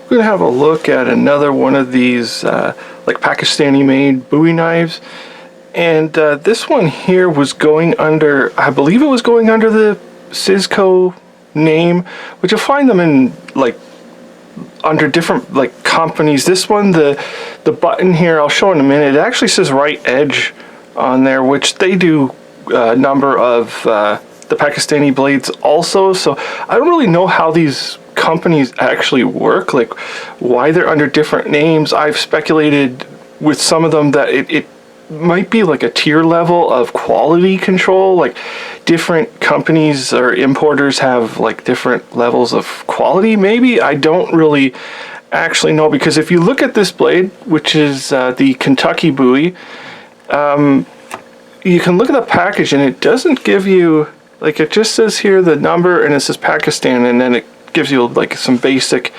We're going to have a look at another one of these like Pakistani made Bowie knives. And this one here was going under, I believe it was going under the Szco name, but you'll find them in like under different like companies. This one, the button here, I'll show in a minute, it actually says Rite Edge on there, which they do a number of the Pakistani blades also. So I don't really know how these companies actually work, like why they're under different names. I've speculated with some of them that it might be like a tier level of quality control, like different companies or importers have like different levels of quality. Maybe, I don't really actually know, because if you look at this blade, which is the Kentucky Bowie, you can look at the package and it doesn't give you, like, it just says here the number and it says Pakistan, and then it gives you like some basic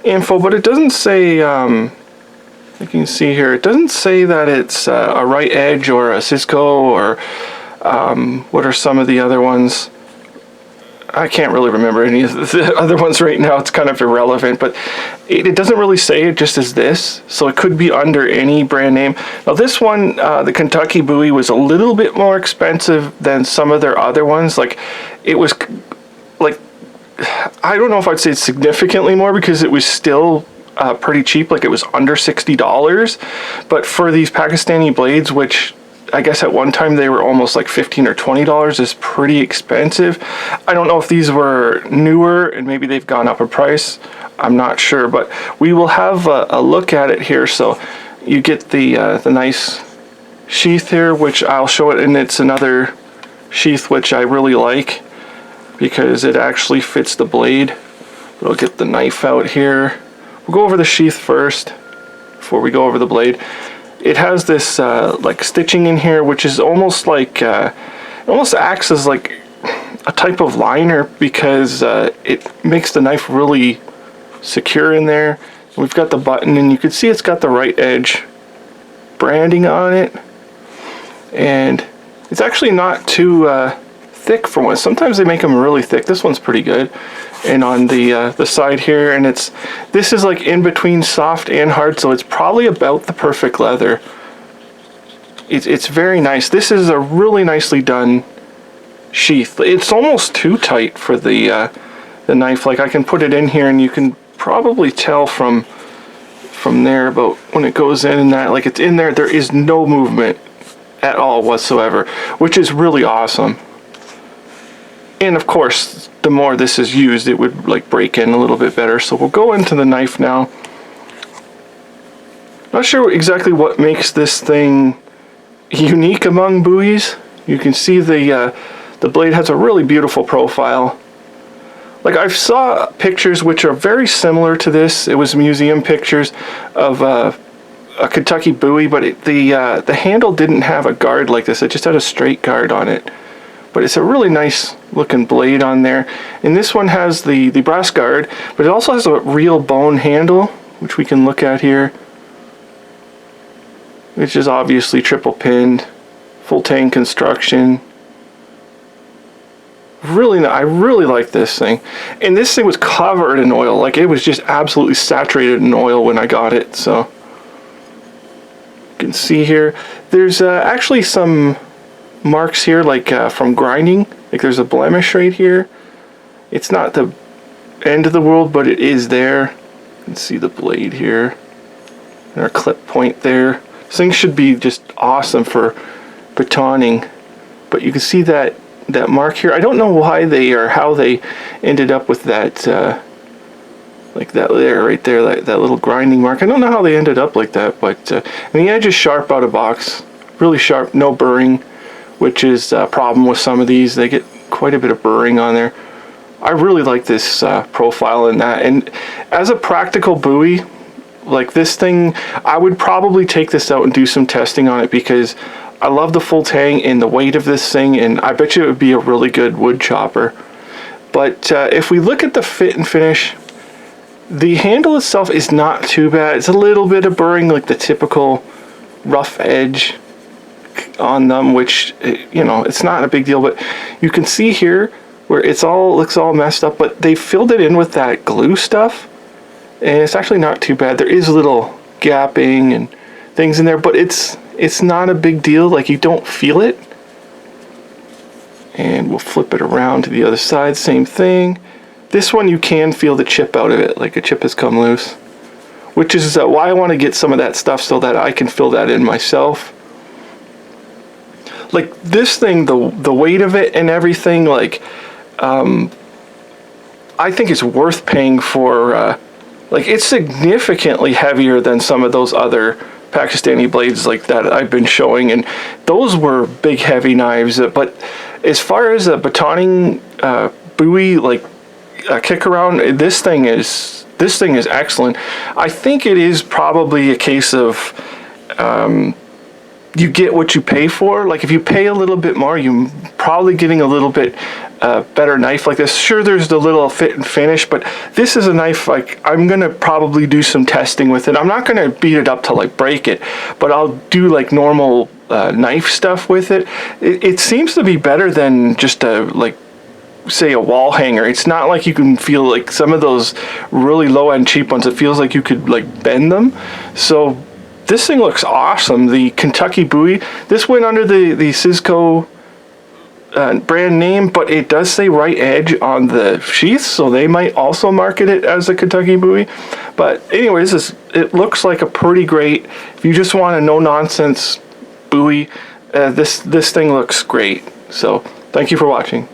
info, but it doesn't say, you can see here, it doesn't say that it's a Rite Edge or a Szco or what are some of the other ones. I can't really remember any of the other ones right now. It's kind of irrelevant, but it doesn't really say, it just is this. So it could be under any brand name. Now this one, the Kentucky Bowie, was a little bit more expensive than some of their other ones. Like, it was like, I don't know if I'd say significantly more, because it was still pretty cheap. Like, it was under $60. But for these Pakistani blades, which I guess at one time they were almost like $15 or $20, is pretty expensive. I don't know if these were newer and maybe they've gone up in price. I'm not sure, but we will have a look at it here. So you get the nice sheath here, which I'll show it, and it's another sheath which I really like because it actually fits the blade. We'll get the knife out here. We'll go over the sheath first before we go over the blade. It has this like stitching in here, which is almost like it almost acts as like a type of liner, because it makes the knife really secure in there. We've got the button, and you can see it's got the Rite Edge branding on it, and it's actually not too thick for one. Sometimes they make them really thick. This one's pretty good. And on the side here, and this is like in between soft and hard, so it's probably about the perfect leather. It's very nice. This is a really nicely done sheath. It's almost too tight for the knife. Like, I can put it in here and you can probably tell from there about when it goes in and that, like, it's in there, there is no movement at all whatsoever, which is really awesome. And of course, the more this is used, it would like break in a little bit better. So we'll go into the knife now. Not sure exactly what makes this thing unique among Bowies. You can see the blade has a really beautiful profile. Like, I've saw pictures which are very similar to this. It was museum pictures of a Kentucky Bowie, but the handle didn't have a guard like this. It just had a straight guard on it. But it's a really nice looking blade on there. And this one has the brass guard, but it also has a real bone handle, which we can look at here, which is obviously triple pinned, full tang construction. Really, I really like this thing. And this thing was covered in oil. Like, it was just absolutely saturated in oil when I got it. So you can see here, there's actually some marks here, like from grinding. Like, there's a blemish right here. It's not the end of the world, but it is there. You can see the blade here and our clip point there. This thing should be just awesome for batoning, but you can see that mark here. I don't know why they, or how they ended up with that like that there, right there, that little grinding mark. I don't know how they ended up like that, but and the edge is sharp out of box, really sharp, no burring, which is a problem with some of these. They get quite a bit of burring on there. I really like this profile in that. And as a practical Bowie, like this thing, I would probably take this out and do some testing on it, because I love the full tang and the weight of this thing, and I bet you it would be a really good wood chopper. But if we look at the fit and finish, the handle itself is not too bad. It's a little bit of burring, like the typical rough edge on them, which, you know, it's not a big deal. But you can see here where it's all looks all messed up, but they filled it in with that glue stuff, and it's actually not too bad. There is a little gapping and things in there, but it's not a big deal. Like, you don't feel it. And we'll flip it around to the other side, same thing. This one you can feel the chip out of it, like a chip has come loose, which is why I want to get some of that stuff so that I can fill that in myself. Like this thing, the weight of it and everything, like I think it's worth paying for. Like, it's significantly heavier than some of those other Pakistani blades like that I've been showing, and those were big heavy knives. But as far as a batoning Bowie, like a kick around, this thing is excellent. I think it is probably a case of you get what you pay for. Like, if you pay a little bit more, you're probably getting a little bit better knife like this. Sure, there's the little fit and finish, but this is a knife, like, I'm gonna probably do some testing with it. I'm not gonna beat it up to like break it, but I'll do like normal knife stuff with it. It seems to be better than just a, like, say a wall hanger. It's not like you can feel like some of those really low-end cheap ones. It feels like you could like bend them. So this thing looks awesome. The Kentucky Bowie, this went under the Szco brand name, but it does say Rite Edge on the sheath, so they might also market it as a Kentucky Bowie. But anyways, it looks like a pretty great, if you just want a no-nonsense Bowie, this thing looks great. So thank you for watching.